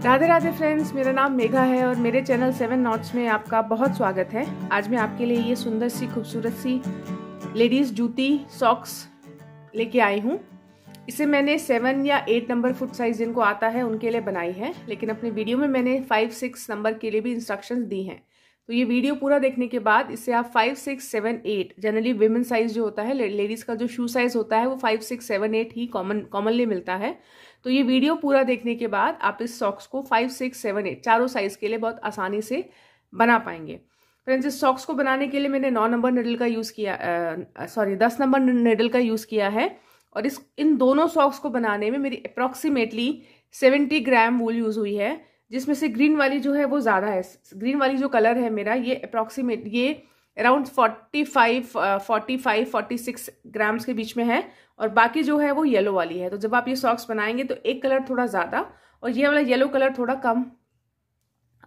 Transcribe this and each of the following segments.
Radhe Radhe friends, मेरा नाम मेघा है और मेरे चैनल 7 नॉट्स में आपका बहुत स्वागत है। आज मैं आपके लिए ये सुंदर सी खूबसूरत सी लेडीज़ जूती सॉक्स लेके आई हूँ। इसे मैंने 7 या 8 नंबर फुट साइज जिनको आता है उनके लिए बनाई है, लेकिन अपने वीडियो में मैंने 5-6 नंबर के लिए भी इंस्ट्रक्शंस दी हैं। तो ये वीडियो पूरा देखने के बाद इससे आप 5, 6, 7, 8 जनरली विमेन साइज जो होता है, लेडीज़ का जो शू साइज होता है वो 5, 6, 7, 8 ही कॉमनली मिलता है। तो ये वीडियो पूरा देखने के बाद आप इस सॉक्स को 5, 6, 7, 8 चारों साइज के लिए बहुत आसानी से बना पाएंगे। फ्रेंड्स, इस सॉक्स को बनाने के लिए मैंने 9 नंबर निडल का यूज़ किया 10 नंबर निडल का यूज़ किया है। और इन दोनों सॉक्स को बनाने में मेरी अप्रॉक्सीमेटली 70 ग्राम वूल यूज़ हुई है, जिसमें से ग्रीन वाली जो है वो ज़्यादा है। ग्रीन वाली जो कलर है मेरा, ये अराउंड 46 ग्राम्स के बीच में है, और बाकी जो है वो येलो वाली है। तो जब आप ये सॉक्स बनाएंगे तो एक कलर थोड़ा ज़्यादा और ये वाला येलो कलर थोड़ा कम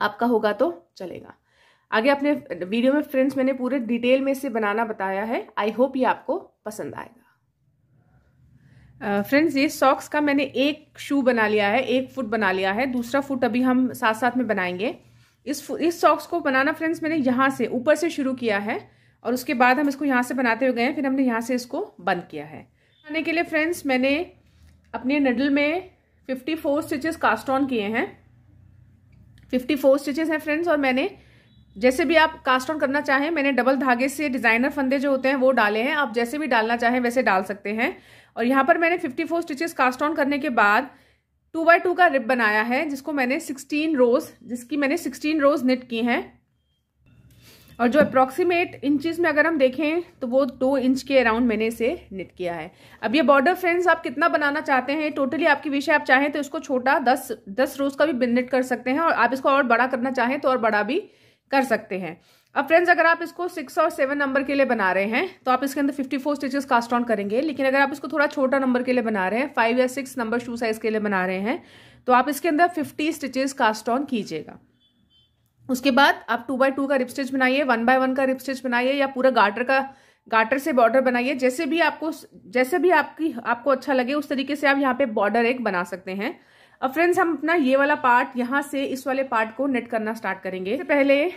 आपका होगा तो चलेगा। आगे अपने वीडियो में फ्रेंड्स मैंने पूरे डिटेल में इसे बनाना बताया है। आई होप ये आपको पसंद आएगा। फ्रेंड्स, ये सॉक्स का मैंने एक शू बना लिया है, 1 फुट बना लिया है, दूसरा फुट अभी हम साथ साथ में बनाएंगे। इस सॉक्स को बनाना फ्रेंड्स मैंने यहाँ से ऊपर से शुरू किया है और उसके बाद हम इसको यहाँ से बनाते हुए गए, फिर हमने यहाँ से इसको बंद किया है। बनाने के लिए फ्रेंड्स मैंने अपने निडल में 54 स्टिचेस कास्ट ऑन किए हैं। 54 स्टिचेस हैं फ्रेंड्स, और मैंने जैसे भी आप कास्ट ऑन करना चाहें, मैंने डबल धागे से डिजाइनर फंदे जो होते हैं वो डाले हैं। आप जैसे भी डालना चाहें वैसे डाल सकते हैं। और यहाँ पर मैंने 54 स्टिचेस कास्ट ऑन करने के बाद 2x2 का रिब बनाया है, जिसकी मैंने 16 रोज निट की हैं। और जो अप्रॉक्सीमेट इंचेस में अगर हम देखें तो वो 2 इंच के अराउंड मैंने इसे निट किया है। अब ये बॉर्डर फ्रेंड्स आप कितना बनाना चाहते हैं, टोटली आपकी विषय। आप चाहें तो इसको छोटा 10 रोज का भी निट कर सकते हैं, और आप इसको और बड़ा करना चाहें तो और बड़ा भी कर सकते हैं। अब फ्रेंड्स, अगर आप इसको 6 और 7 नंबर के लिए बना रहे हैं तो आप इसके अंदर 54 स्टिचेस कास्ट ऑन करेंगे। लेकिन अगर आप इसको थोड़ा छोटा नंबर के लिए बना रहे हैं, 5 या 6 नंबर शू साइज के लिए बना रहे हैं, तो आप इसके अंदर 50 स्टिचेस कास्ट ऑन कीजिएगा। उसके बाद आप 2x2 का रिप स्टिच बनाइए, 1x1 का रिप स्टिच बनाइए, या पूरा गार्टर से बॉर्डर बनाइए। जैसे भी आपको अच्छा लगे उस तरीके से आप यहाँ पे बॉर्डर एक बना सकते हैं। अब फ्रेंड्स, हम अपना ये वाला पार्ट यहाँ से इस वाले पार्ट को नेट करना स्टार्ट करेंगे। इससे पहले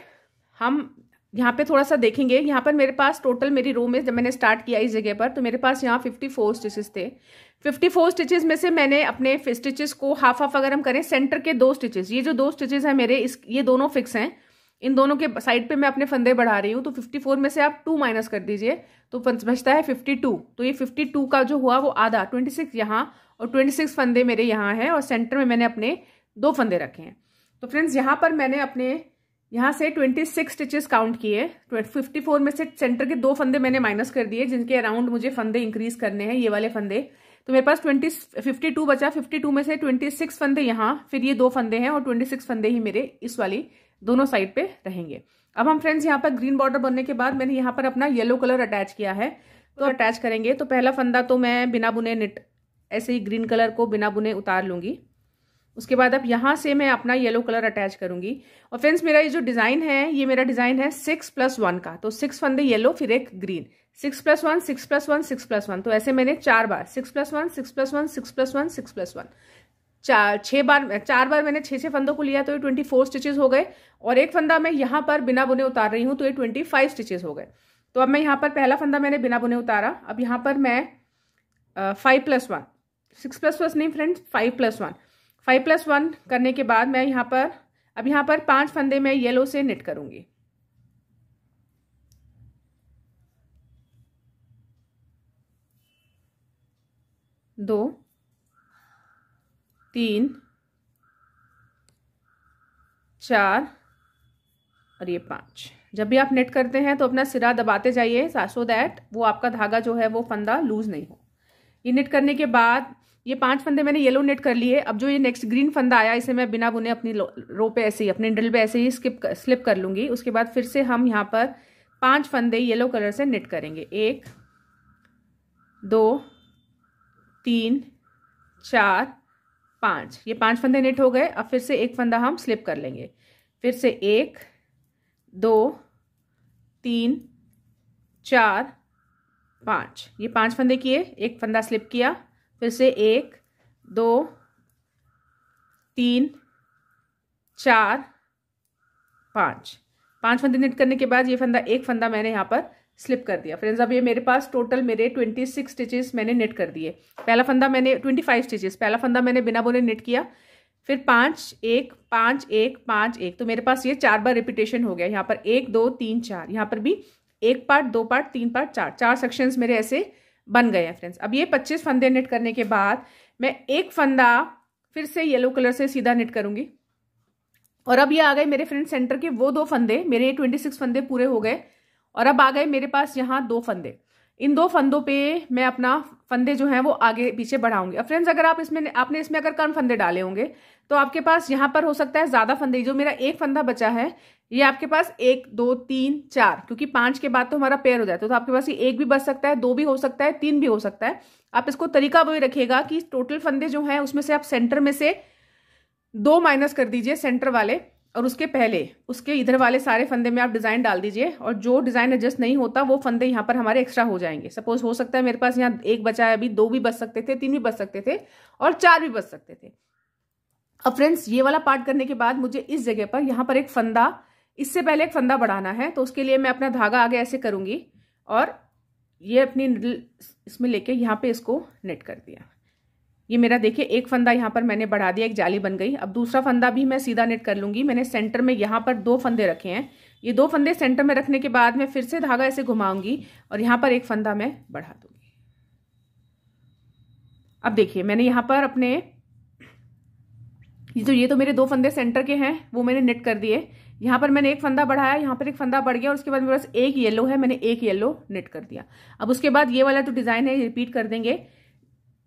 हम यहाँ पे थोड़ा सा देखेंगे। यहाँ पर मेरे पास टोटल मेरी रो में जब मैंने स्टार्ट किया इस जगह पर, तो मेरे पास यहाँ 54 स्टिचेस थे। 54 स्टिचेस में से मैंने अपने स्टिचेस को हाफ अगर हम करें, सेंटर के 2 स्टिचेस, ये जो 2 स्टिचेस हैं मेरे, ये दोनों फिक्स हैं। इन दोनों के साइड पे मैं अपने फंदे बढ़ा रही हूँ। तो 54 में से आप 2 माइनस कर दीजिए तो बचता है 52। तो ये 52 का जो हुआ वो आधा 26 यहाँ, और 26 फंदे मेरे यहाँ हैं, और सेंटर में मैंने अपने 2 फंदे रखे हैं। तो फ्रेंड्स, यहाँ पर मैंने अपने यहाँ से 26 स्टिचेस काउंट किए। 54 में से सेंटर के 2 फंदे मैंने माइनस कर दिए, जिनके अराउंड मुझे फंदे इंक्रीज करने हैं, ये वाले फंदे। तो मेरे पास 52 बचा। 52 में से 26 फंदे यहाँ, फिर ये 2 फंदे हैं, और 26 फंदे ही मेरे इस वाली दोनों साइड पे रहेंगे। अब हम फ्रेंड्स यहाँ पर ग्रीन बॉर्डर बनने के बाद मैंने यहाँ पर अपना येलो कलर अटैच किया है, तो अटैच करेंगे। तो पहला फंदा तो मैं बिना बुने ऐसे ही ग्रीन कलर को बिना बुने उतार लूंगी। उसके बाद अब यहाँ से मैं अपना येलो कलर अटैच करूंगी। और फ्रेंड्स, मेरा ये जो डिजाइन है, ये मेरा डिजाइन है 6+1 का। तो 6 फंदे येलो, फिर एक ग्रीन, 6+1, 6+1, 6+1। तो ऐसे मैंने 4 बार 6+1, 6+1, 6+1, 6+1, 4 बार मैंने 6 फंदों को लिया, तो ये 24 स्टिचेस हो गए। और एक फंदा मैं यहाँ पर बिना बुने उतार रही हूँ, तो ये 25 स्टिचेस हो गए। तो अब मैं यहाँ पर पहला फंदा मैंने बिना बुने उतारा। अब यहाँ पर मैं 5+1, 6+1 नहीं फ्रेंड्स, 5+1 करने के बाद मैं यहाँ पर 5 फंदे मैं येलो से निट करूंगी। दो, 3, 4 और ये 5। जब भी आप नेट करते हैं तो अपना सिरा दबाते जाइए, सो दैट वो आपका धागा जो है वो फंदा लूज नहीं हो। ये नेट करने के बाद ये 5 फंदे मैंने येलो नेट कर लिए। अब जो ये नेक्स्ट ग्रीन फंदा आया, इसे मैं बिना बुने अपनी रो पे ऐसे ही, अपने ड्रिल पे ऐसे ही स्लिप कर लूंगी। उसके बाद फिर से हम यहाँ पर 5 फंदे येलो कलर से नेट करेंगे। 1, 2, 3, 4, 5। ये 5 फंदे नेट हो गए। अब फिर से एक फंदा हम स्लिप कर लेंगे। फिर से 1, 2, 3, 4, 5। ये 5 फंदे किए, एक फंदा स्लिप किया, फिर से 1, 2, 3, 4 5 5 फंदे निट करने के बाद ये फंदा, एक फंदा मैंने यहाँ पर स्लिप कर दिया। फ्रेंड्स अब ये मेरे पास टोटल मेरे 26 स्टिचेस मैंने निट कर दिए। पहला फंदा मैंने 25 स्टिचेस, पहला फंदा मैंने बिना बुने निट किया, फिर 5 1 5 1 5 1, तो मेरे पास ये 4 बार रिपीटेशन हो गया। यहाँ पर 1 2 3 4, यहाँ पर भी 1 पार्ट 2 पार्ट 3 पार्ट 4 सेक्शंस मेरे ऐसे बन गए हैं फ्रेंड्स। अब ये 25 फंदे निट करने के बाद मैं एक फंदा फिर से येलो कलर से सीधा निट करूंगी, और अब ये आ गए मेरे फ्रेंड सेंटर के वो 2 फंदे, मेरे 26 फंदे पूरे हो गए, और अब आ गए मेरे पास यहाँ 2 फंदे। इन 2 फंदों पे मैं अपना फंदे जो हैं वो आगे पीछे बढ़ाऊंगी। अब फ्रेंड्स अगर आपने इसमें अगर कम फंदे डाले होंगे तो आपके पास यहाँ पर हो सकता है ज्यादा फंदे। जो मेरा एक फंदा बचा है ये आपके पास 1 2 3 4, क्योंकि 5 के बाद तो हमारा पेयर हो जाता है, तो आपके पास ये 1 भी बच सकता है, 2 भी हो सकता है, 3 भी हो सकता है। आप इसको तरीका वही रखिएगा कि टोटल फंदे जो हैं उसमें से आप सेंटर में से 2 माइनस कर दीजिए सेंटर वाले, और उसके पहले उसके इधर वाले सारे फंदे में आप डिजाइन डाल दीजिए, और जो डिजाइन एडजस्ट नहीं होता वो फंदे यहाँ पर हमारे एक्स्ट्रा हो जाएंगे। सपोज हो सकता है मेरे पास यहाँ 1 बचा है, अभी 2 भी बच सकते थे, 3 भी बच सकते थे, और 4 भी बच सकते थे। अब फ्रेंड्स ये वाला पार्ट करने के बाद मुझे इस जगह पर यहाँ पर एक फंदा, इससे पहले एक फंदा बढ़ाना है, तो उसके लिए मैं अपना धागा आगे ऐसे करूंगी और ये अपनी निडल इसमें लेके यहाँ पे इसको नेट कर दिया। ये मेरा देखिए एक फंदा यहाँ पर मैंने बढ़ा दिया, एक जाली बन गई। अब दूसरा फंदा भी मैं सीधा नेट कर लूंगी। मैंने सेंटर में यहाँ पर 2 फंदे रखे हैं, ये 2 फंदे सेंटर में रखने के बाद मैं फिर से धागा ऐसे घुमाऊंगी और यहाँ पर एक फंदा मैं बढ़ा दूंगी। अब देखिए मैंने यहाँ पर अपने ये तो मेरे 2 फंदे सेंटर के हैं वो मैंने नेट कर दिए। यहाँ पर मैंने एक फंदा बढ़ाया, यहाँ पर एक फंदा बढ़ गया, और उसके बाद मेरे पास एक येलो है, मैंने एक येलो नेट कर दिया। अब उसके बाद ये वाला जो डिजाइन है ये रिपीट कर देंगे।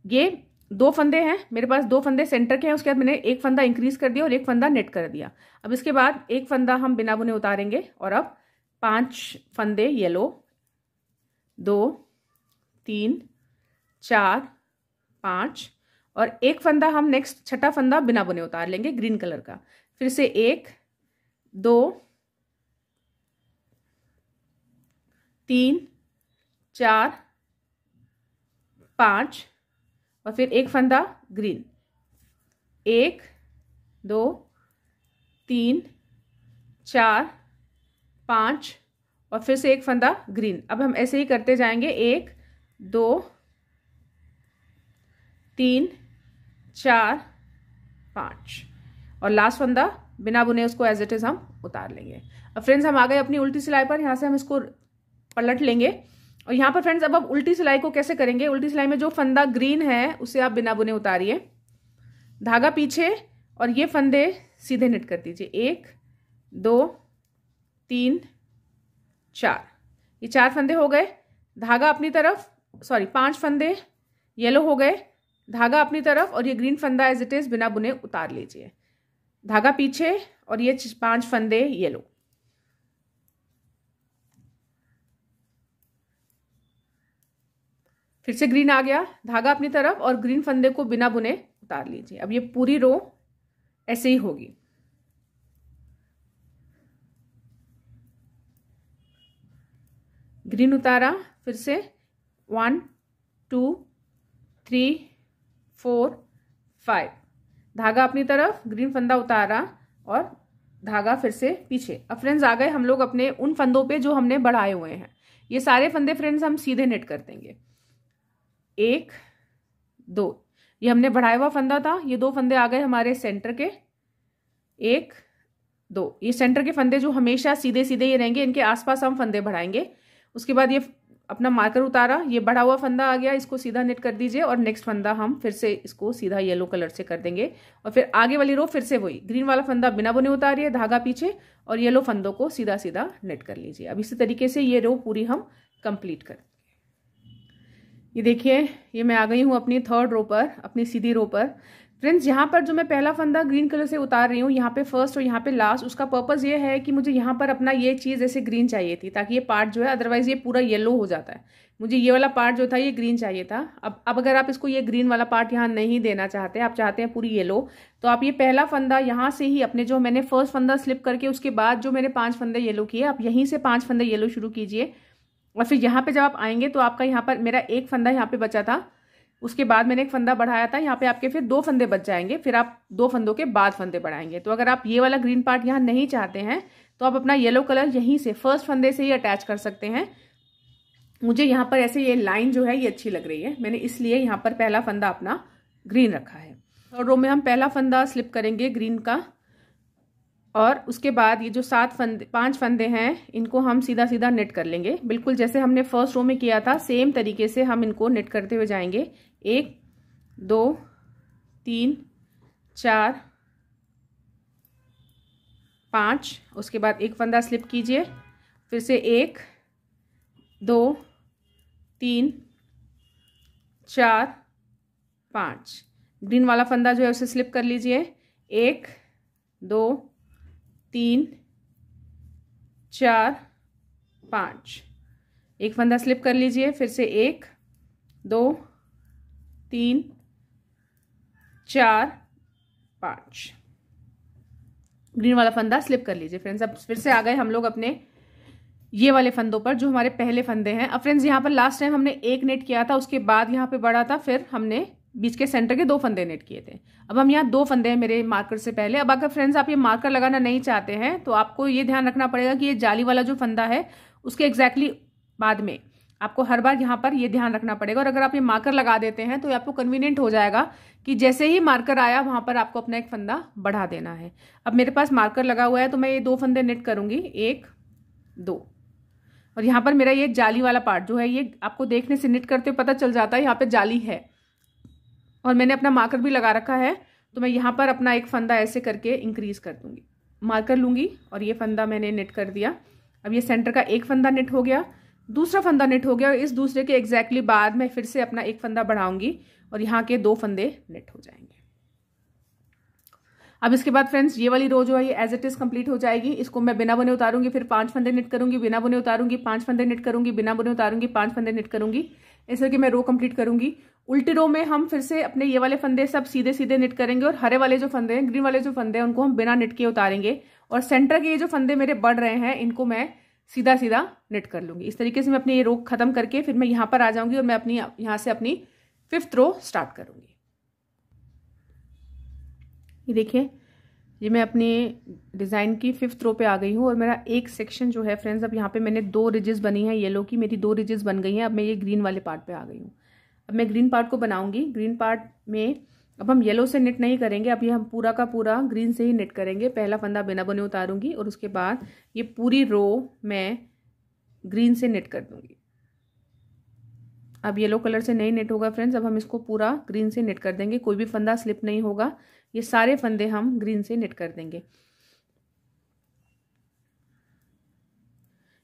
ये 2 फंदे हैं मेरे पास, 2 फंदे सेंटर के हैं, उसके बाद मैंने एक फंदा इंक्रीज कर दिया और एक फंदा नेट कर दिया। अब इसके बाद एक फंदा हम बिना बुने उतारेंगे, और अब 5 फंदे येलो, 2 3 4 5, और एक फंदा हम नेक्स्ट छठा फंदा बिना बुने उतार लेंगे ग्रीन कलर का। फिर से 1 2 3 4 5, और फिर एक फंदा ग्रीन, 1 2 3 4 5, और फिर से एक फंदा ग्रीन। अब हम ऐसे ही करते जाएंगे, 1 2 3 4 5, और लास्ट फंदा बिना बुने उसको एज इट इज हम उतार लेंगे। अब फ्रेंड्स हम आ गए अपनी उल्टी सिलाई पर। यहाँ से हम इसको पलट लेंगे, और यहाँ पर फ्रेंड्स अब उल्टी सिलाई को कैसे करेंगे। उल्टी सिलाई में जो फंदा ग्रीन है उसे आप बिना बुने उतारिए, धागा पीछे, और ये फंदे सीधे नेट कर दीजिए। 1 2 3 4, ये 4 फंदे हो गए, धागा अपनी तरफ, 5 फंदे येलो हो गए, धागा अपनी तरफ, और ये ग्रीन फंदा एज इट इज बिना बुने उतार लीजिए, धागा पीछे, और ये 5 फंदे येलो। फिर से ग्रीन आ गया, धागा अपनी तरफ, और ग्रीन फंदे को बिना बुने उतार लीजिए। अब ये पूरी रो ऐसे ही होगी। ग्रीन उतारा, फिर से 1 2 3 4 5, धागा अपनी तरफ, ग्रीन फंदा उतारा, और धागा फिर से पीछे। अब फ्रेंड्स आ गए हम लोग अपने उन फंदों पे जो हमने बढ़ाए हुए हैं। ये सारे फंदे फ्रेंड्स हम सीधे नेट कर देंगे। 1 2, ये हमने बढ़ाया हुआ फंदा था, ये 2 फंदे आ गए हमारे सेंटर के, 1 2, ये सेंटर के फंदे जो हमेशा सीधे सीधे ये रहेंगे, इनके आसपास हम फंदे बढ़ाएंगे। उसके बाद ये अपना मार्कर उतारा, ये बढ़ा हुआ फंदा आ गया, इसको सीधा नेट कर दीजिए, और नेक्स्ट फंदा हम फिर से इसको सीधा येलो कलर से कर देंगे। और फिर आगे वाली रो फिर से वही, ग्रीन वाला फंदा बिना बुने उतारिए, धागा पीछे, और येलो फंदों को सीधा सीधा नेट कर लीजिए। अब इसी तरीके से ये रो पूरी हम कंप्लीट कर। ये देखिए ये मैं आ गई हूँ अपनी 3rd रो पर, अपनी सीधी रो पर। फ्रेंड्स यहाँ पर जो मैं पहला फंदा ग्रीन कलर से उतार रही हूँ, यहाँ पे फर्स्ट और यहाँ पे लास्ट, उसका पर्पस ये है कि मुझे यहाँ पर अपना ये चीज़ ऐसे ग्रीन चाहिए थी, ताकि ये पार्ट जो है, अदरवाइज ये पूरा येलो हो जाता है। मुझे ये वाला पार्ट जो था ये ग्रीन चाहिए था। अब अगर आप इसको ये ग्रीन वाला पार्ट यहाँ नहीं देना चाहते, आप चाहते हैं पूरी येलो, तो आप ये पहला फंदा यहाँ से ही अपने जो मैंने फर्स्ट फंदा स्लिप करके उसके बाद जो मैंने 5 फंदे येलो किए, आप यहीं से 5 फंदे येलो शुरू कीजिए। और फिर यहाँ पे जब आप आएंगे तो आपका यहाँ पर मेरा एक फंदा यहाँ पे बचा था, उसके बाद मैंने एक फंदा बढ़ाया था, यहाँ पे आपके फिर 2 फंदे बच जाएंगे, फिर आप 2 फंदों के बाद फंदे बढ़ाएंगे। तो अगर आप ये वाला ग्रीन पार्ट यहाँ नहीं चाहते हैं तो आप अपना येलो कलर यहीं से फर्स्ट फंदे से ही अटैच कर सकते हैं। मुझे यहाँ पर ऐसे ये लाइन जो है ये अच्छी लग रही है, मैंने इसलिए यहाँ पर पहला फंदा अपना ग्रीन रखा है। और रो में हम पहला फंदा स्लिप करेंगे ग्रीन का, और उसके बाद ये जो 5 फंदे हैं इनको हम सीधा सीधा नेट कर लेंगे, बिल्कुल जैसे हमने फर्स्ट रो में किया था सेम तरीके से हम इनको नेट करते हुए जाएंगे। 1 2 3 4 5, उसके बाद एक फंदा स्लिप कीजिए, फिर से 1 2 3 4 5, ग्रीन वाला फंदा जो है उसे स्लिप कर लीजिए। 1 2 3 4 5, एक फंदा स्लिप कर लीजिए, फिर से 1 2 3 4 5, ग्रीन वाला फंदा स्लिप कर लीजिए। फ्रेंड्स अब फिर से आ गए हम लोग अपने ये वाले फंदों पर जो हमारे पहले फंदे हैं। अब फ्रेंड्स यहाँ पर लास्ट टाइम हमने 1 नेट किया था, उसके बाद यहाँ पे बढ़ा था, फिर हमने बीच के सेंटर के 2 फंदे नेट किए थे। अब हम यहाँ 2 फंदे हैं मेरे मार्कर से पहले। अब अगर फ्रेंड्स आप ये मार्कर लगाना नहीं चाहते हैं तो आपको ये ध्यान रखना पड़ेगा कि ये जाली वाला जो फंदा है उसके एग्जैक्टली बाद में आपको हर बार यहाँ पर ये ध्यान रखना पड़ेगा। और अगर आप ये मार्कर लगा देते हैं तो आपको कन्वीनियंट हो जाएगा कि जैसे ही मार्कर आया वहां पर आपको अपना एक फंदा बढ़ा देना है। अब मेरे पास मार्कर लगा हुआ है तो मैं ये 2 फंदे नेट करूंगी, 1 2, और यहाँ पर मेरा ये जाली वाला पार्ट जो है ये आपको देखने से नेट करते हुए पता चल जाता है यहाँ पे जाली है, और मैंने अपना मार्कर भी लगा रखा है। तो मैं यहाँ पर अपना एक फंदा ऐसे करके इंक्रीज कर दूंगी, मार्कर लूंगी और ये फंदा मैंने नेट कर दिया। अब ये सेंटर का एक फंदा नेट हो गया, दूसरा फंदा नेट हो गया, और इस दूसरे के एग्जैक्टली बाद मैं फिर से अपना एक फंदा बढ़ाऊंगी और यहाँ के 2 फंदे नेट हो जाएंगे। अब इसके बाद फ्रेंड्स ये वाली रो जो है ये एज इट इज कंप्लीट हो जाएगी। इसको मैं बिना बुने उतारूंगी, फिर 5 फंदे नेट करूंगी, बिना बुने उतारूंगी, 5 फंदे नेट करूंगी, बिना बुने उतारूंगी, 5 फंदे नेट करूंगी, इस करके मैं रो कंप्लीट करूंगी। उल्टी रो में हम फिर से अपने ये वाले फंदे सब सीधे सीधे नेट करेंगे, और हरे वाले जो फंदे हैं, ग्रीन वाले जो फंदे हैं, उनको हम बिना नेट के उतारेंगे, और सेंटर के ये जो फंदे मेरे बढ़ रहे हैं इनको मैं सीधा सीधा नेट कर लूंगी। इस तरीके से मैं अपनी ये रो खत्म करके फिर मैं यहाँ पर आ जाऊंगी और मैं अपनी यहाँ से अपनी 5th रो स्टार्ट करूंगी। ये देखिए ये मैं अपने डिजाइन की 5th रो पे आ गई हूँ, और मेरा एक सेक्शन जो है फ्रेंड्स अब यहाँ पे मैंने 2 रिजेस बनी है येलो की, मेरी 2 रिजेस बन गई हैं। अब मैं ये ग्रीन वाले पार्ट पे आ गई हूँ। अब मैं ग्रीन पार्ट को बनाऊंगी। ग्रीन पार्ट में अब हम येलो से नेट नहीं करेंगे, अब ये हम पूरा का पूरा ग्रीन से ही नेट करेंगे। पहला फंदा बिना बुने उतारूंगी और उसके बाद ये पूरी रो मैं ग्रीन से नेट कर दूंगी। अब येलो कलर से नहीं नेट होगा फ्रेंड्स, अब हम इसको पूरा ग्रीन से नेट कर देंगे, कोई भी फंदा स्लिप नहीं होगा, ये सारे फंदे हम ग्रीन से नेट कर देंगे।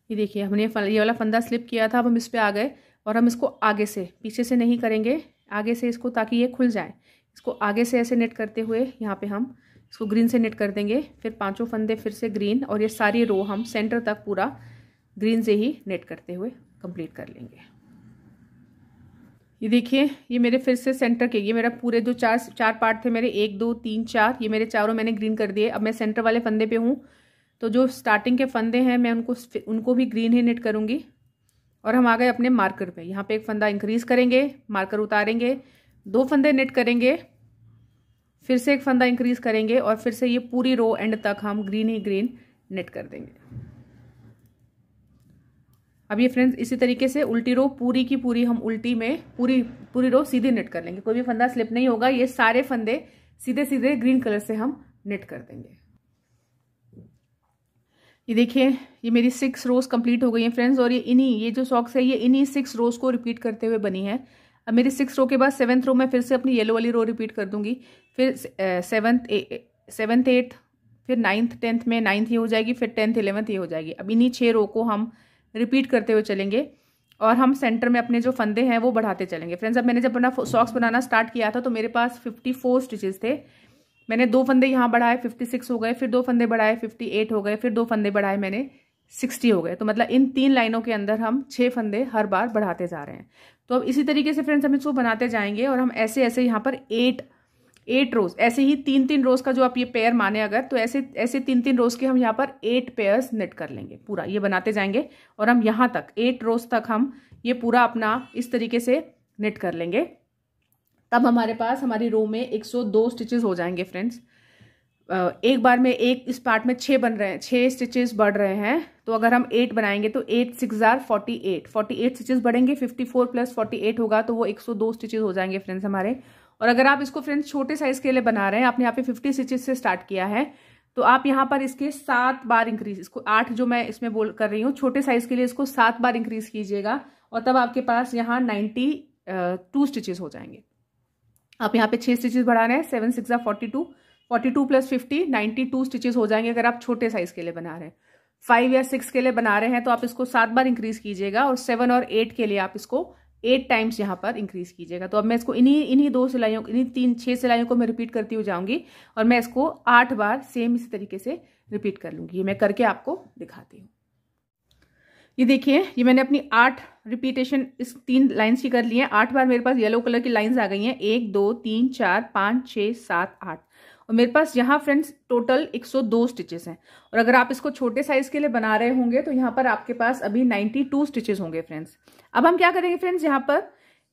ये देखिए हमने ये वाला फंदा स्लिप किया था, अब हम इस पे आ गए और हम इसको आगे से, पीछे से नहीं करेंगे, आगे से इसको, ताकि ये खुल जाए, इसको आगे से ऐसे नेट करते हुए यहाँ पे हम इसको ग्रीन से नेट कर देंगे। फिर 5 फंदे फिर से ग्रीन, और ये सारी रो हम सेंटर तक पूरा ग्रीन से ही नेट करते हुए कंप्लीट कर लेंगे। ये देखिए ये मेरे फिर से सेंटर के, ये मेरा पूरे जो चार पार्ट थे मेरे, 1 2 3 4, ये मेरे चारों मैंने ग्रीन कर दिए। अब मैं सेंटर वाले फंदे पे हूँ, तो जो स्टार्टिंग के फंदे हैं मैं उनको भी ग्रीन ही नेट करूँगी। और हम आ गए अपने मार्कर पे, यहाँ पे एक फंदा इंक्रीज करेंगे, मार्कर उतारेंगे, 2 फंदे नेट करेंगे, फिर से एक फंदा इंक्रीज करेंगे, और फिर से ये पूरी रो एंड तक हम ग्रीन ही ग्रीन नेट कर देंगे। अब ये फ्रेंड्स इसी तरीके से उल्टी रो पूरी की पूरी हम उल्टी में पूरी रो सीधे नेट कर लेंगे, कोई भी फंदा स्लिप नहीं होगा, ये सारे फंदे सीधे सीधे ग्रीन कलर से हम नेट कर देंगे। ये देखिए ये मेरी 6 रोज कंप्लीट हो गई हैं फ्रेंड्स, और ये जो सॉक्स है ये इन्हीं 6 रोज को रिपीट करते हुए बनी है। अब मेरी 6 रो के बाद 7th रो में फिर से अपनी येलो वाली रो रिपीट कर दूंगी, फिर 7th 8th, फिर 9th 10th में 9th ये हो जाएगी, फिर 10th 11th ये हो जाएगी। अब इन्हीं 6 रो को हम रिपीट करते हुए चलेंगे, और हम सेंटर में अपने जो फंदे हैं वो बढ़ाते चलेंगे। फ्रेंड्स अब मैंने जब अपना सॉक्स बनाना स्टार्ट किया था तो मेरे पास 54 स्टिचेस थे, मैंने 2 फंदे यहाँ बढ़ाए 56 हो गए, फिर 2 फंदे बढ़ाए 58 हो गए, फिर 2 फंदे बढ़ाए मैंने 60 हो गए। तो मतलब इन 3 लाइनों के अंदर हम 6 फंदे हर बार बढ़ाते जा रहे हैं। तो अब इसी तरीके से फ्रेंड्स हम इसको बनाते जाएंगे, और हम ऐसे ऐसे यहाँ पर 8 रोज, ऐसे ही 3 रोज का जो आप ये पेयर माने अगर, तो ऐसे 3 रोज के हम यहाँ पर 8 पेयर्स नेट कर लेंगे। पूरा ये बनाते जाएंगे और हम यहाँ तक 8 रोज तक हम ये पूरा अपना इस तरीके से नेट कर लेंगे। तब हमारे पास हमारी रो में 102 स्टिचेस हो जाएंगे फ्रेंड्स। एक बार में इस पार्ट में 6 बन रहे हैं, 6 स्टिचेस बढ़ रहे हैं, तो अगर हम 8 बनाएंगे तो 8 6 आर 48 स्टिचेस बढ़ेंगे, 54 प्लस 48 होगा तो वो 102 स्टिचेस हो जाएंगे फ्रेंड्स हमारे। और अगर आप इसको फ्रेंड्स छोटे साइज के लिए बना रहे हैं, आपने यहाँ पे 50 स्टिचेस से स्टार्ट किया है, तो आप यहाँ पर इसके 7 बार इंक्रीज, इसको 8 जो मैं इसमें बोल कर रही हूँ छोटे साइज के लिए, इसको 7 बार इंक्रीज कीजिएगा और तब आपके पास यहाँ 92 स्टिचेस हो जाएंगे। आप यहाँ पे 6 स्टिचेस बढ़ा रहे हैं, 7 6 आर 42 प्लस 50 92 स्टिचेस हो जाएंगे अगर आप छोटे साइज के लिए बना रहे हैं। 5 या 6 के लिए बना रहे हैं तो आप इसको 7 बार इंक्रीज कीजिएगा और 7 और 8 के लिए आप इसको 8 टाइम्स यहाँ पर इंक्रीज कीजिएगा। तो अब मैं इसको इन्हीं 2 सिलाइयों, इन्हीं 6 सिलाइयों को मैं रिपीट करती हुई जाऊंगी और मैं इसको 8 बार सेम इसी तरीके से रिपीट कर लूंगी। ये मैं करके आपको दिखाती हूँ। ये देखिए, ये मैंने अपनी 8 रिपीटेशन इस 3 लाइन्स की कर ली है। 8 बार मेरे पास येलो कलर की लाइन्स आ गई हैं, 1 2 3 4 5 6 7 8 और मेरे पास यहाँ फ्रेंड्स टोटल 102 स्टिचेस हैं। और अगर आप इसको छोटे साइज के लिए बना रहे होंगे तो यहाँ पर आपके पास अभी 92 स्टिचेस होंगे फ्रेंड्स। अब हम क्या करेंगे फ्रेंड्स, यहाँ पर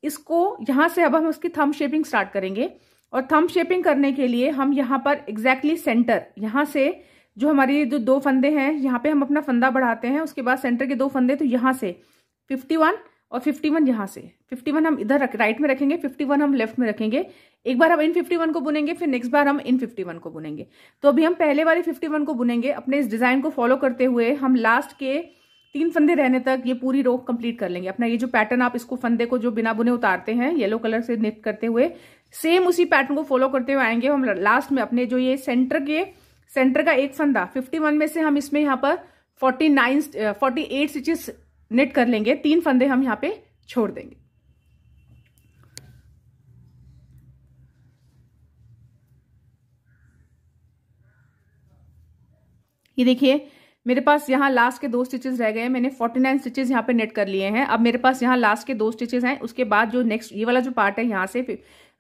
इसको यहाँ से अब हम उसकी थंब शेपिंग स्टार्ट करेंगे और थंब शेपिंग करने के लिए हम यहाँ पर एग्जैक्टली सेंटर, यहाँ से जो हमारी जो 2 फंदे हैं यहाँ पे हम अपना फंदा बढ़ाते हैं, उसके बाद सेंटर के 2 फंदे, तो यहाँ से 51 और 51 यहाँ से 51 हम इधर राइट में रखेंगे, 51 हम लेफ्ट में रखेंगे। एक बार हम इन 51 को बुनेंगे, फिर नेक्स्ट बार हम इन 51 को बुनेंगे। तो अभी हम पहले वाले 51 को बुनेंगे। अपने इस डिजाइन को फॉलो करते हुए हम लास्ट के 3 फंदे रहने तक ये पूरी रो कंप्लीट कर लेंगे। अपना ये जो पैटर्न आप इसको फंदे को जो बिना बुने उतारते हैं येलो कलर से निट करते हुए, सेम उसी पैटर्न को फॉलो करते हुए आएंगे। हम लास्ट में अपने जो ये सेंटर का एक फंदा 51 में से हम इसमें यहाँ पर 48 स्टिचेस निट कर लेंगे, 3 फंदे हम यहाँ पे छोड़ देंगे। ये देखिए, मेरे पास यहाँ लास्ट के 2 स्टिचेस रह गए, मैंने 49 स्टिचेस यहाँ पे नेट कर लिए हैं। अब मेरे पास यहाँ लास्ट के 2 स्टिचेस हैं, उसके बाद जो नेक्स्ट ये वाला जो पार्ट है, यहाँ से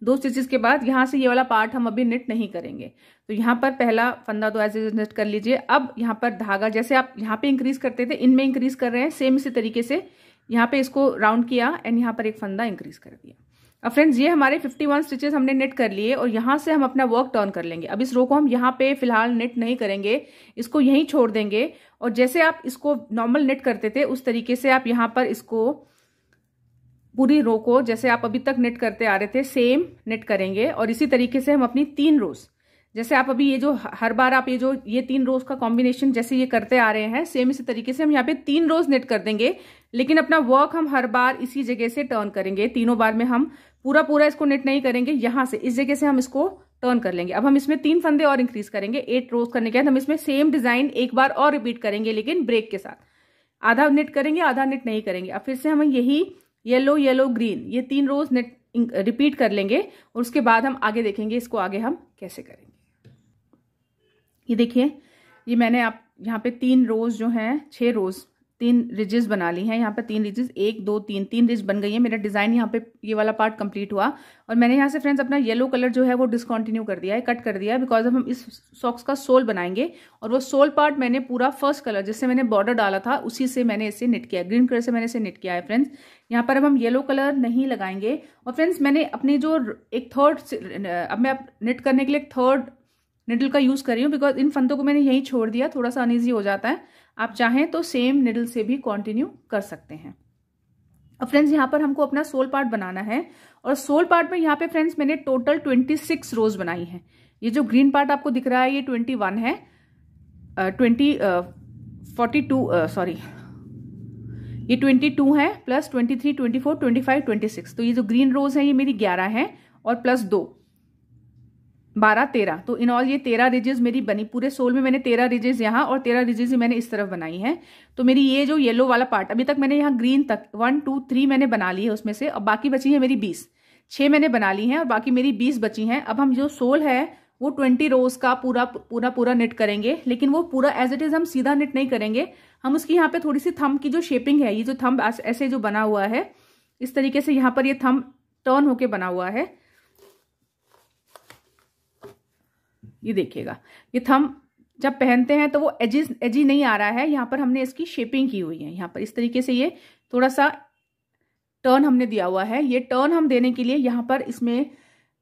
2 स्टिचेस के बाद यहाँ से ये वाला पार्ट हम अभी नेट नहीं करेंगे। तो यहाँ पर पहला फंदा तो ऐसे नेट कर लीजिए। अब यहाँ पर धागा जैसे आप यहाँ पे इंक्रीज करते थे, इनमें इंक्रीज कर रहे हैं, सेम इसी तरीके से यहाँ पे इसको राउंड किया एंड यहाँ पर एक फंदा इंक्रीज कर दिया। अब फ्रेंड्स ये हमारे 51 स्टिचेस हमने नेट कर लिए और यहाँ से हम अपना वर्क टर्न कर लेंगे। अब इस रो को हम यहाँ पे फिलहाल नेट नहीं करेंगे, इसको यहीं छोड़ देंगे और जैसे आप इसको नॉर्मल नेट करते थे उस तरीके से आप यहाँ पर इसको पूरी रो को जैसे आप अभी तक नेट करते आ रहे थे सेम नेट करेंगे। और इसी तरीके से हम अपनी 3 रोज, जैसे आप अभी ये जो हर बार आप ये 3 रोज का कॉम्बिनेशन जैसे ये करते आ रहे हैं, सेम इसी तरीके से हम यहाँ पे 3 रोज नेट कर देंगे, लेकिन अपना वर्क हम हर बार इसी जगह से टर्न करेंगे। तीनों बार में हम पूरा इसको नेट नहीं करेंगे, यहाँ से इस जगह से हम इसको टर्न कर लेंगे। अब हम इसमें 3 फंदे और इंक्रीज करेंगे। 8 रोज करने के बाद हम इसमें सेम डिजाइन एक बार और रिपीट करेंगे, लेकिन ब्रेक के साथ। आधा नेट करेंगे, आधा नेट नहीं करेंगे। अब फिर से हम यही येलो ग्रीन ये 3 रोज नेट रिपीट कर लेंगे और उसके बाद हम आगे देखेंगे इसको आगे हम कैसे करेंगे। ये देखिए, ये मैंने आप यहाँ पे 3 रोज जो हैं 6 रोज 3 रिजेस बना ली हैं। यहाँ पे 3 रिजेस 1 2 3 रिज बन गई है। मेरा डिजाइन यहाँ पे ये वाला पार्ट कंप्लीट हुआ और मैंने यहाँ से फ्रेंड्स अपना येलो कलर जो है वो डिसकंटिन्यू कर दिया है, कट कर दिया है, बिकॉज अब हम इस सॉक्स का सोल बनाएंगे और वो सोल पार्ट मैंने पूरा फर्स्ट कलर जिससे मैंने बॉर्डर डाला था उसी से मैंने इसे निट किया, ग्रीन कलर से मैंने इसे निट किया है फ्रेंड्स। यहाँ पर अब हम येलो कलर नहीं लगाएंगे। और फ्रेंड्स मैंने अपनी जो एक थर्ड, अब मैं निट करने के लिए एक थर्ड निडल का यूज कर रही हूँ, बिकॉज इन फंदों को मैंने यहीं छोड़ दिया, थोड़ा सा अनईजी हो जाता है। आप चाहें तो सेम निडल से भी कंटिन्यू कर सकते हैं। अब फ्रेंड्स यहाँ पर हमको अपना सोल पार्ट बनाना है और सोल पार्ट में यहाँ पे फ्रेंड्स मैंने टोटल 26 रोज बनाई है। ये जो ग्रीन पार्ट आपको दिख रहा है ये 21 है, 22 है प्लस 23 24 25 26। तो ये जो ग्रीन रोज है ये मेरी 11 है और प्लस 2 12 13। तो इन ऑल ये 13 रिजेस मेरी बनी। पूरे सोल में मैंने 13 रिजेस यहाँ और 13 रिजेस ही मैंने इस तरफ बनाई है। तो मेरी ये जो येलो वाला पार्ट अभी तक मैंने यहाँ ग्रीन तक 1 2 3 मैंने बना ली है उसमें से, और बाकी बची है मेरी 20। 6 मैंने बना ली हैं और बाकी मेरी 20 बची हैं। अब हम जो सोल है वो 20 रोज का पूरा निट करेंगे, लेकिन वो पूरा एज इट इज हम सीधा निट नहीं करेंगे। हम उसकी यहाँ पे थोड़ी सी थंब की जो शेपिंग है, ये जो थंब ऐसे जो बना हुआ है इस तरीके से यहाँ पर ये थंब टर्न होके बना हुआ है, ये देखिएगा। ये थंब जब पहनते हैं तो वो एजी नहीं आ रहा है, यहाँ पर हमने इसकी शेपिंग की हुई है। यहाँ पर इस तरीके से ये थोड़ा सा टर्न हमने दिया हुआ है। ये टर्न हम देने के लिए यहाँ पर इसमें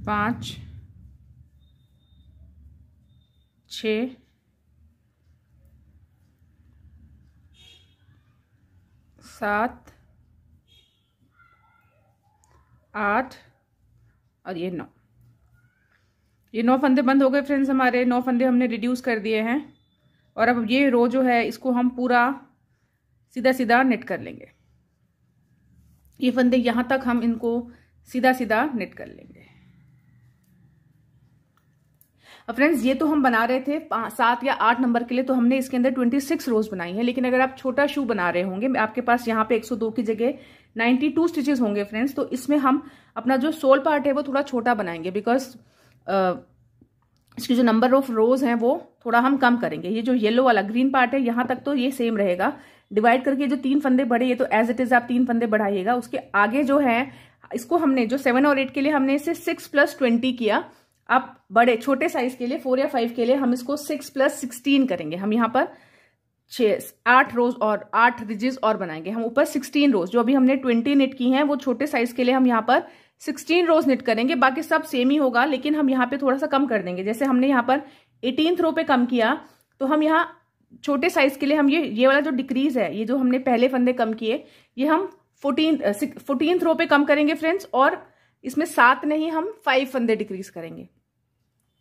5 6 7 8 और ये 9। ये 9 फंदे बंद हो गए फ्रेंड्स, हमारे 9 फंदे हमने रिड्यूस कर दिए हैं। और अब ये रो जो है इसको हम पूरा सीधा सीधा नेट कर लेंगे। ये फंदे यहाँ तक हम इनको सीधा सीधा नेट कर लेंगे। अब फ्रेंड्स ये तो हम बना रहे थे 7 या 8 नंबर के लिए, तो हमने इसके अंदर 26 रोज बनाई है। लेकिन अगर आप छोटा शू बना रहे होंगे, आपके पास यहाँ पे 102 की जगह 92 स्टिचेस होंगे फ्रेंड्स, तो इसमें हम अपना जो सोल पार्ट है वो थोड़ा छोटा बनाएंगे, बिकॉज इसकी जो नंबर ऑफ रोज हैं वो थोड़ा हम कम करेंगे। ये जो येलो वाला ग्रीन पार्ट है यहाँ तक तो ये सेम रहेगा, डिवाइड करके जो 3 फंदे बढ़े ये तो एज इट इज आप 3 फंदे बढ़ाइएगा। उसके आगे जो है इसको हमने जो 7 और 8 के लिए हमने इसे 6 + 20 किया। आप बड़े छोटे साइज के लिए 4 या 5 के लिए हम इसको 6 + 16 करेंगे। हम यहाँ पर 8 रोज और 8 रिजेस और बनाएंगे। हम ऊपर 16 रोज, जो अभी हमने 20 निट की हैं वो छोटे साइज के लिए हम यहाँ पर 16 रोज निट करेंगे। बाकी सब सेम ही होगा, लेकिन हम यहाँ पे थोड़ा सा कम कर देंगे। जैसे हमने यहाँ पर 18th रो पे कम किया, तो हम यहाँ छोटे साइज के लिए हम ये वाला जो डिक्रीज है, ये जो हमने पहले फंदे कम किए, ये हम 14th रो पे कम करेंगे फ्रेंड्स। और इसमें 7 नहीं, हम 5 फंदे डिक्रीज करेंगे।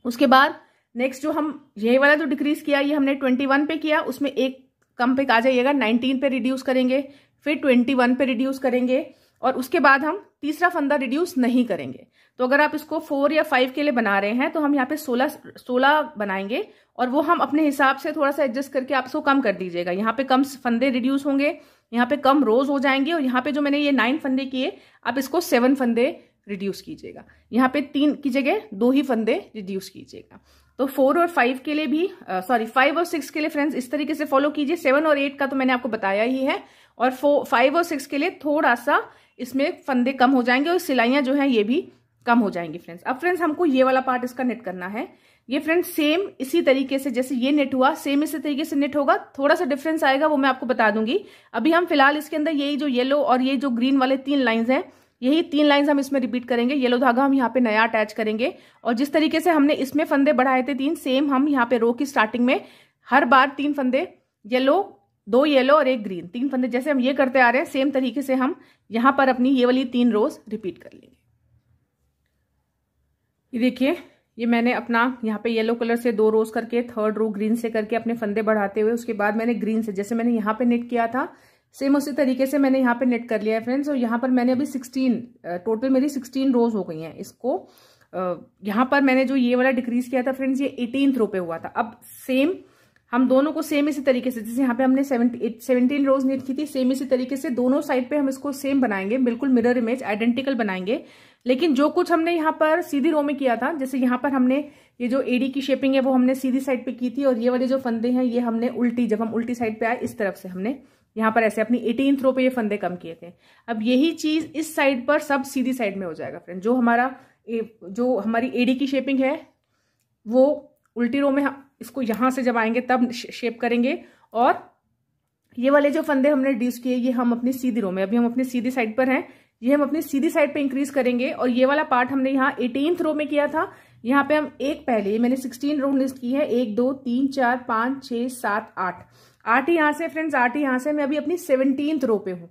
उसके बाद नेक्स्ट जो हम ये वाला जो डिक्रीज किया ये हमने 21 पे किया, उसमें एक कम पे आ जाइएगा, 19 पे रिड्यूस करेंगे, फिर 21 पे रिड्यूस करेंगे, और उसके बाद हम तीसरा फंदा रिड्यूस नहीं करेंगे। तो अगर आप इसको 4 या 5 के लिए बना रहे हैं तो हम यहाँ पे 16 बनाएंगे, और वो हम अपने हिसाब से थोड़ा सा एडजस्ट करके आप इसको कम कर दीजिएगा। यहाँ पे कम फंदे रिड्यूस होंगे, यहाँ पे कम रोज हो जाएंगे, और यहाँ पे जो मैंने ये 9 फंदे किए आप इसको 7 फंदे रिड्यूस कीजिएगा। यहाँ पे 3 की जगह 2 ही फंदे रिड्यूस कीजिएगा। तो 4 और 5 के लिए भी 5 और 6 के लिए फ्रेंड्स इस तरीके से फॉलो कीजिए। 7 और 8 का तो मैंने आपको बताया ही है, और 5 और 6 के लिए थोड़ा सा इसमें फंदे कम हो जाएंगे और सिलाइयां जो हैं ये भी कम हो जाएंगी फ्रेंड्स। अब फ्रेंड्स हमको ये वाला पार्ट इसका नेट करना है। ये फ्रेंड्स सेम इसी तरीके से जैसे ये नेट हुआ, सेम इसी तरीके से नेट होगा। थोड़ा सा डिफरेंस आएगा वो मैं आपको बता दूंगी। अभी हम फिलहाल इसके अंदर यही जो येलो और ये जो ग्रीन वाले 3 लाइंस हैं, यही 3 लाइंस हम इसमें रिपीट करेंगे। येलो धागा हम यहाँ पे नया अटैच करेंगे, और जिस तरीके से हमने इसमें फंदे बढ़ाए थे 3, सेम हम यहाँ पे रो की स्टार्टिंग में हर बार 3 फंदे येलो, 2 येलो और 1 ग्रीन, 3 फंदे जैसे हम ये करते आ रहे हैं, सेम तरीके से हम यहाँ पर अपनी ये वाली 3 रोज रिपीट कर लेंगे। ये देखिए, ये मैंने अपना यहाँ पे येलो कलर से 2 रोज करके, 3rd रो ग्रीन से करके अपने फंदे बढ़ाते हुए, उसके बाद मैंने ग्रीन से जैसे मैंने यहाँ पे नेट किया था सेम उसी तरीके से मैंने यहाँ पे नेट कर लिया है फ्रेंड्स। और यहाँ पर मैंने अभी 16 टोटल मेरी 16 रोज हो गई हैं। इसको यहाँ पर मैंने जो ये वाला डिक्रीज किया था फ्रेंड्स, ये 18th रो पे हुआ था। अब सेम हम दोनों को सेम इसी तरीके से, जैसे यहाँ पे हमने 17 रोज नेट की थी, सेम इसी तरीके से दोनों साइड पे हम इसको सेम बनाएंगे, बिल्कुल मिरर इमेज आइडेंटिकल बनाएंगे। लेकिन जो कुछ हमने यहाँ पर सीधी रो में किया था, जैसे यहाँ पर हमने ये जो एडी की शेपिंग है वो हमने सीधी साइड पे की थी, और ये वाले जो फंदे हैं ये हमने उल्टी, जब हम उल्टी साइड पे आए इस तरफ से हमने यहाँ पर ऐसे अपनी 18th रो पे ये फंदे कम किए थे। अब यही चीज इस साइड पर सब सीधी साइड में हो जाएगा फ्रेंड। जो हमारी एडी की शेपिंग है वो उल्टी रो में इसको यहां से जब आएंगे तब शेप करेंगे, और ये वाले जो फंदे हमने रिड्यूस किए ये हम अपनी सीधी रो में, अभी हम अपनी सीधी साइड पर हैं, ये हम अपनी सीधी साइड पे इंक्रीज करेंगे। और ये वाला पार्ट हमने यहाँ 18th रो में किया था, यहाँ पे हम एक पहले मैंने 16 रो लिस्ट की है, 1 2 3 4 5 6 7 8 ही यहाँ से फ्रेंड्स, 8 ही यहाँ से। मैं अभी अपनी 17th रो पे हूँ।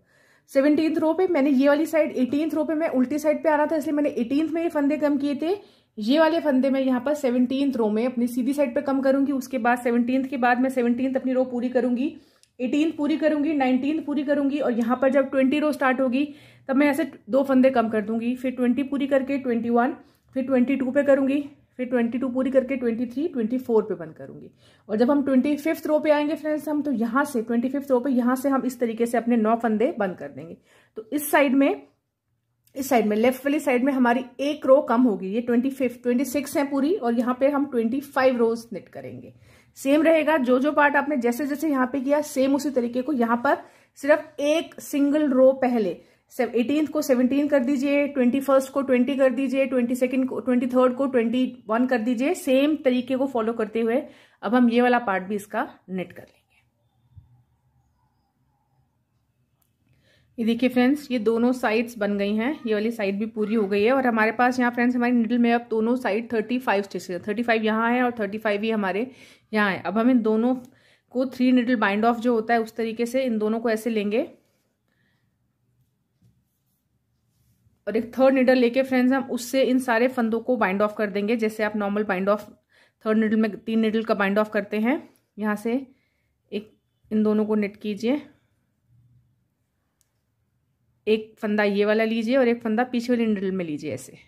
17th रो पे मैंने ये वाली साइड, 18th रो पे मैं उल्टी साइड पे आ रहा था इसलिए मैंने 18th में ये फंदे कम किए थे। ये वाले फंदे मैं यहाँ पर 17th रो में अपनी सीधी साइड पे कम करूंगी। उसके बाद 17th के बाद मैं 17th अपनी रो पूरी करूंगी, 18th पूरी करूंगी, 19th पूरी करूंगी, और यहाँ पर जब 20 रो स्टार्ट होगी तब मैं ऐसे 2 फंदे कम कर दूंगी, फिर 20 पूरी करके 21, फिर 22 पे करूंगी, फिर 22 पूरी करके 23, 24 पे बंद करूंगी। और जब हम 25th रो पे आएंगे फ्रेंड्स हम, तो यहाँ से 25th रो पे यहाँ से हम इस तरीके से अपने 9 फंदे बंद कर देंगे। तो इस साइड में लेफ्ट वाली साइड में हमारी एक रो कम होगी, ये 26 है पूरी, और यहाँ पे हम 25 रोज नेट करेंगे। सेम रहेगा, जो पार्ट आपने जैसे जैसे यहाँ पे किया सेम उसी तरीके को यहाँ पर सिर्फ एक सिंगल रो पहले 18th को 17 कर दीजिए, 21st को 20 कर दीजिए, 22nd को 23rd को 21 कर दीजिए। सेम तरीके को फॉलो करते हुए अब हम ये वाला पार्ट भी इसका नेट कर लेंगे। ये देखिए फ्रेंड्स, ये दोनों साइड्स बन गई हैं, ये वाली साइड भी पूरी हो गई है। और हमारे पास यहाँ फ्रेंड्स हमारी निडल में अब दोनों साइड 35 स्टिच है, 35 यहाँ है और 35 ही हमारे यहाँ है। अब हम इन दोनों को 3 निडल बाइंड ऑफ जो होता है उस तरीके से इन दोनों को ऐसे लेंगे और एक थर्ड निडल लेके फ्रेंड्स हम उससे इन सारे फंदों को बाइंड ऑफ कर देंगे, जैसे आप normal bind of third needle में 3 निडल का बाइंड ऑफ करते हैं। यहाँ से एक इन दोनों को निट कीजिए, एक फंदा ये वाला लीजिए और एक फंदा पीछे वाली निडल में लीजिए ऐसे,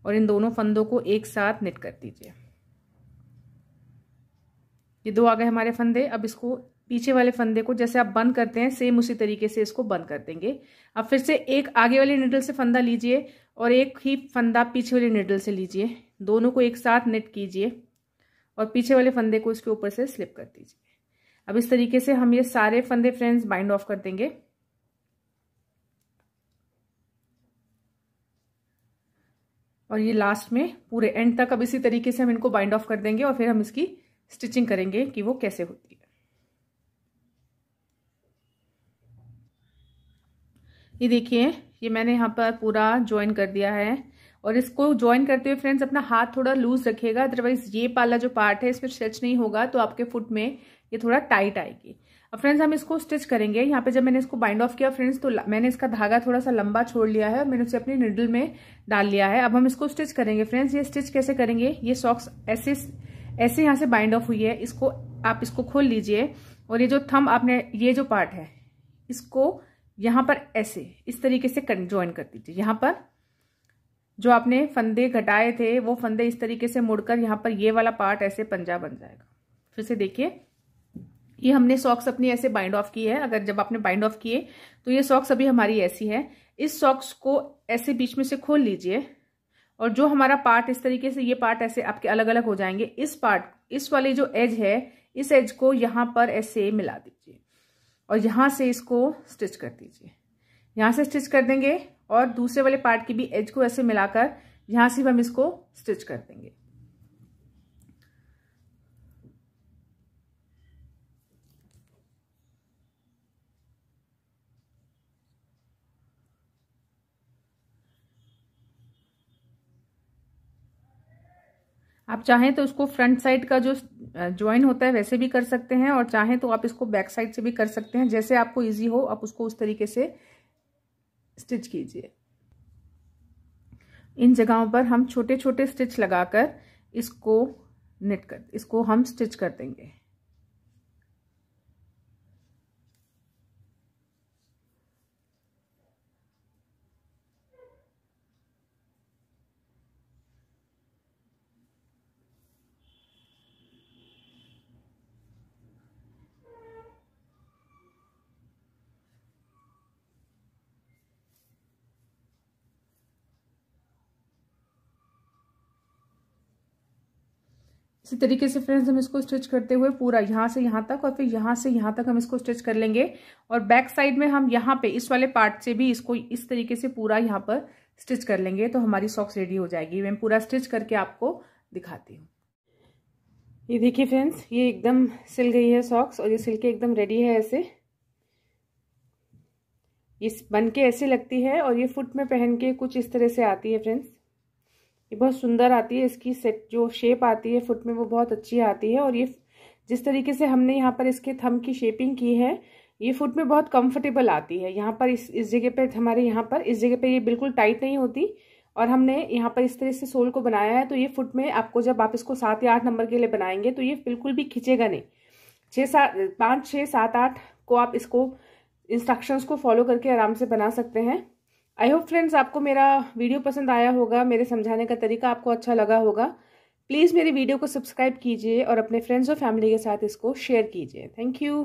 और इन दोनों फंदों को एक साथ निट कर दीजिए। ये 2 आ गए हमारे फंदे। अब इसको पीछे वाले फंदे को जैसे आप बंद करते हैं सेम उसी तरीके से इसको बंद कर देंगे। अब फिर से एक आगे वाली निडल से फंदा लीजिए और एक ही फंदा पीछे वाली निडल से लीजिए, दोनों को एक साथ निट कीजिए और पीछे वाले फंदे को इसके ऊपर से स्लिप कर दीजिए। अब इस तरीके से हम ये सारे फंदे फ्रेंड्स बाइंड ऑफ कर देंगे। और ये लास्ट में पूरे एंड तक अब इसी तरीके से हम इनको बाइंड ऑफ कर देंगे और फिर हम इसकी स्टिचिंग करेंगे कि वो कैसे होती है। ये देखिए, ये मैंने यहाँ पर पूरा ज्वाइन कर दिया है और इसको ज्वाइन करते हुए फ्रेंड्स अपना हाथ थोड़ा लूज रखिएगा, अदरवाइज ये वाला जो पार्ट है इसमें स्ट्रेच नहीं होगा तो आपके फुट में ये थोड़ा टाइट आएगी। अब फ्रेंड्स हम इसको स्टिच करेंगे। यहाँ पे जब मैंने इसको बाइंड ऑफ किया फ्रेंड्स तो मैंने इसका धागा थोड़ा सा लंबा छोड़ लिया है और मैंने उसे अपनी निडल में डाल लिया है। अब हम इसको स्टिच करेंगे फ्रेंड्स। ये स्टिच कैसे करेंगे, ये सॉक्स ऐसे यहाँ से बाइंड ऑफ हुई है, इसको आप इसको खोल लीजिए और ये जो थंब आपने ये जो पार्ट है इसको यहाँ पर ऐसे इस तरीके से ज्वाइन कर दीजिए। यहाँ पर जो आपने फंदे घटाए थे वो फंदे इस तरीके से मुड़कर यहाँ पर ये वाला पार्ट ऐसे पंजा बन जाएगा। फिर से देखिए, ये हमने सॉक्स अपनी ऐसे बाइंड ऑफ की है। अगर जब आपने बाइंड ऑफ किए तो ये सॉक्स अभी हमारी ऐसी है। इस सॉक्स को ऐसे बीच में से खोल लीजिए और जो हमारा पार्ट इस तरीके से ये पार्ट ऐसे आपके अलग अलग हो जाएंगे। इस वाली जो एज है इस एज को यहाँ पर ऐसे मिला दीजिए और यहाँ से इसको स्टिच कर दीजिए। यहाँ से स्टिच कर देंगे और दूसरे वाले पार्ट की भी एज को ऐसे मिलाकर यहाँ से हम इसको स्टिच कर देंगे। आप चाहें तो उसको फ्रंट साइड का जो ज्वाइन होता है वैसे भी कर सकते हैं और चाहें तो आप इसको बैक साइड से भी कर सकते हैं, जैसे आपको इजी हो आप उसको उस तरीके से स्टिच कीजिए। इन जगहों पर हम छोटे छोटे स्टिच लगाकर इसको हम स्टिच कर देंगे। इसी तरीके से फ्रेंड्स हम इसको स्टिच करते हुए पूरा यहाँ से यहाँ तक और फिर यहाँ से यहाँ तक हम इसको स्टिच कर लेंगे और बैक साइड में हम यहाँ पे इस वाले पार्ट से भी इसको इस तरीके से पूरा यहाँ पर स्टिच कर लेंगे तो हमारी सॉक्स रेडी हो जाएगी। मैं पूरा स्टिच करके आपको दिखाती हूँ। ये देखिए फ्रेंड्स, ये एकदम सिल गई है सॉक्स और ये सिल के एकदम रेडी है। ऐसे ये बन के ऐसे लगती है और ये फुट में पहन के कुछ इस तरह से आती है फ्रेंड्स। ये बहुत सुंदर आती है, इसकी सेट जो शेप आती है फुट में वो बहुत अच्छी आती है और ये जिस तरीके से हमने यहाँ पर इसके थंब की शेपिंग की है ये फुट में बहुत कंफर्टेबल आती है। यहाँ पर इस जगह पे हमारे यहाँ पर इस जगह पे ये बिल्कुल टाइट नहीं होती और हमने यहाँ पर इस तरह से सोल को बनाया है तो ये फुट में आपको जब आप इसको 7 या 8 नंबर के लिए बनाएंगे तो ये बिल्कुल भी खिंचेगा नहीं। 5, 6, 7, 8 को आप इसको इंस्ट्रक्शंस को फॉलो करके आराम से बना सकते हैं। आई होप फ्रेंड्स आपको मेरा वीडियो पसंद आया होगा, मेरे समझाने का तरीका आपको अच्छा लगा होगा। प्लीज़ मेरी वीडियो को सब्सक्राइब कीजिए और अपने फ्रेंड्स और फैमिली के साथ इसको शेयर कीजिए। Thank you.